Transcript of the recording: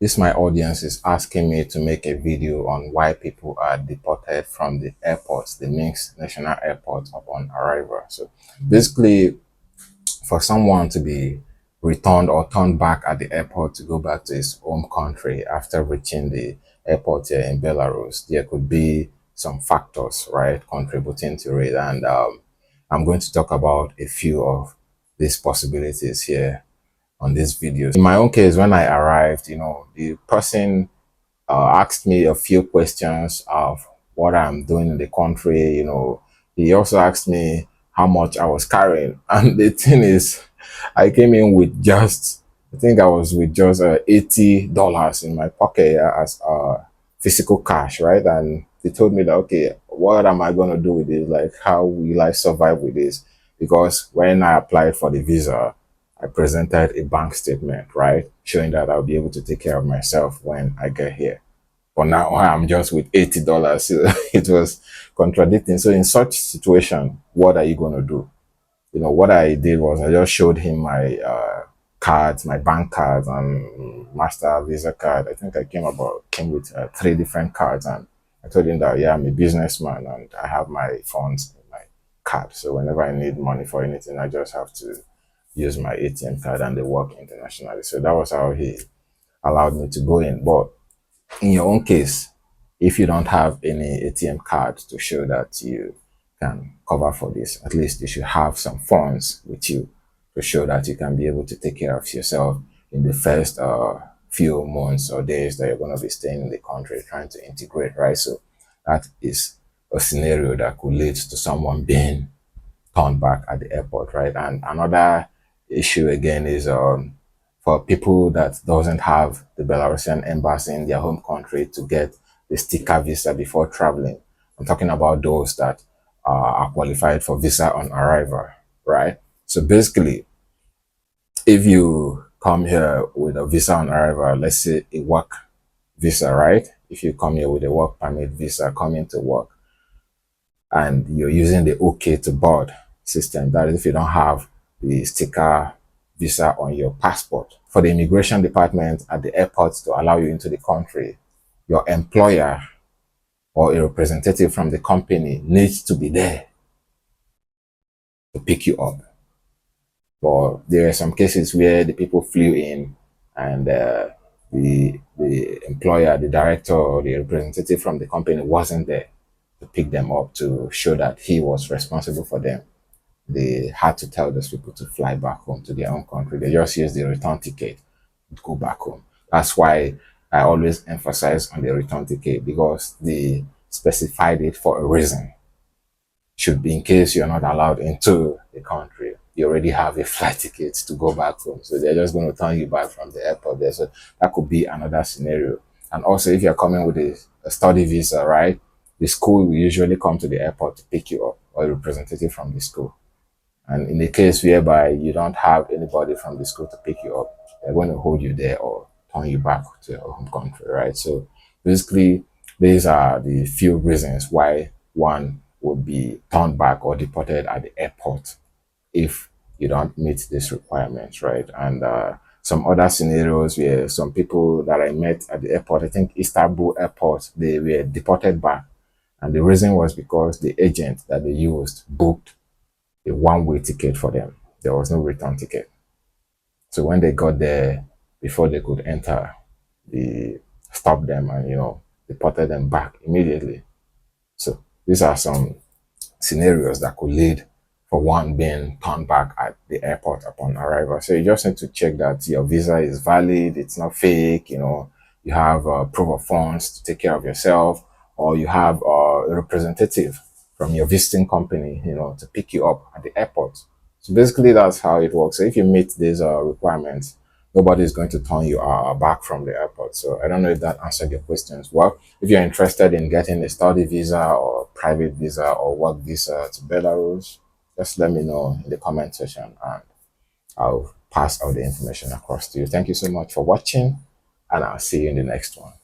This my audience is asking me to make a video on why people are deported from the airports, the Minsk National Airport upon arrival. So basically, for someone to be returned or turned back at the airport to go back to his home country after reaching the airport here in Belarus, there could be some factors, right, contributing to it. And I'm going to talk about a few of these possibilities here on this video. In my own case, when I arrived, the person asked me a few questions of what I'm doing in the country. He also asked me how much I was carrying. And the thing is, I came in with just, I think I was with just $80 in my pocket as physical cash, right? And they told me that, okay, what am I going to do with this? Like, how will I survive with this? Because when I applied for the visa, I presented a bank statement, right? Showing that I'll be able to take care of myself when I get here. But now I'm just with $80. So it was contradicting. So in such situation, what are you going to do? What I did was I just showed him my cards, my bank cards and Master Visa card. I think I came with three different cards, and I told him that, yeah, I'm a businessman and I have my funds in my card. So whenever I need money for anything, I just have to use my ATM card, and they work internationally. So that was how he allowed me to go in. But in your own case, if you don't have any ATM card to show that you can cover for this, at least you should have some funds with you to show that you can be able to take care of yourself in the first few months or days that you're going to be staying in the country trying to integrate, right? So that is a scenario that could lead to someone being turned back at the airport, right? And another issue again is for people that doesn't have the Belarusian embassy in their home country to get the sticker visa before traveling. I'm talking about those that are qualified for visa on arrival, right? So basically, if you come here with a visa on arrival, let's say a work visa, right? If you come here with a work permit visa, coming to work, and you're using the OK to board system, that is if you don't have the sticker visa on your passport. For the immigration department at the airport to allow you into the country, your employer or a representative from the company needs to be there to pick you up. But there are some cases where the people flew in, and the employer, the director, or the representative from the company wasn't there to pick them up to show that he was responsible for them. They had to tell those people to fly back home to their own country. They just used the return ticket to go back home. That's why I always emphasize on the return ticket, because they specified it for a reason. Should be in case you're not allowed into the country, you already have a flight ticket to go back home. So they're just going to turn you back from the airport there. So that could be another scenario. And also, if you're coming with a study visa, right? The school will usually come to the airport to pick you up, or a representative from the school. And in the case whereby you don't have anybody from the school to pick you up, they're going to hold you there or turn you back to your home country, right? So basically, these are the few reasons why one would be turned back or deported at the airport if you don't meet these requirements, right? And some other scenarios where some people that I met at the airport, I think Istanbul airport, they were deported back. And the reason was because the agent that they used booked a one-way ticket for them. There was no return ticket. So when they got there, before they could enter, they stopped them and, deported them back immediately. So these are some scenarios that could lead for one being turned back at the airport upon arrival. So you just need to check that your visa is valid, it's not fake, you have proof of funds to take care of yourself, or you have a representative from your visiting company, to pick you up at the airport. So basically, that's how it works. So if you meet these requirements, nobody is going to turn you back from the airport. So I don't know if that answered your questions. Well, if you're interested in getting a study visa or private visa or work visa to Belarus, just let me know in the comment section, and I'll pass all the information across to you. Thank you so much for watching, and I'll see you in the next one.